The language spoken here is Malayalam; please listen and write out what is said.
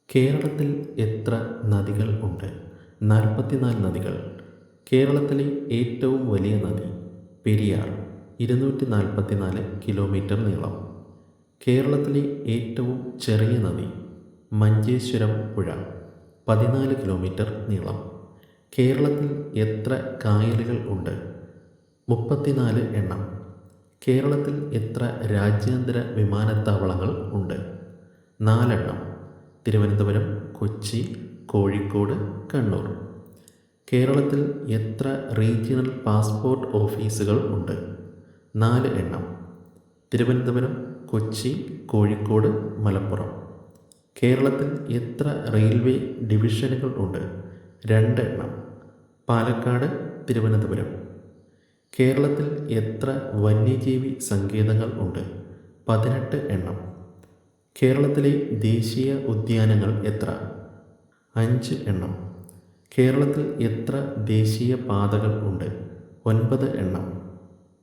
കേരളത്തിൽ എത്ര നദികൾ ഉണ്ട്? 44 നദികൾ. കേരളത്തിലെ ഏറ്റവും വലിയ നദി പെരിയാർ, 244 കിലോമീറ്റർ നീളം. കേരളത്തിലെ ഏറ്റവും ചെറിയ നദി മഞ്ചേശ്വരം പുഴ, 14 കിലോമീറ്റർ നീളം. കേരളത്തിൽ എത്ര കായലുകൾ ഉണ്ട്? 34 എണ്ണം. കേരളത്തിൽ എത്ര രാജ്യാന്തര വിമാനത്താവളങ്ങൾ ഉണ്ട്? 4 എണ്ണം. തിരുവനന്തപുരം, കൊച്ചി, കോഴിക്കോട്, കണ്ണൂർ. കേരളത്തിൽ എത്ര റീജിയണൽ പാസ്പോർട്ട് ഓഫീസുകൾ ഉണ്ട്? 4 എണ്ണം. തിരുവനന്തപുരം, കൊച്ചി, കോഴിക്കോട്, മലപ്പുറം. കേരളത്തിൽ എത്ര റെയിൽവേ ഡിവിഷനുകൾ ഉണ്ട്? 2 എണ്ണം. പാലക്കാട്, തിരുവനന്തപുരം. കേരളത്തിൽ എത്ര വന്യജീവി സങ്കേതങ്ങൾ ഉണ്ട്? 18 എണ്ണം. കേരളത്തിലെ ദേശീയ ഉദ്യാനങ്ങൾ എത്ര? 5 എണ്ണം. കേരളത്തിൽ എത്ര ദേശീയ പാതകൾ ഉണ്ട്? 9 എണ്ണം.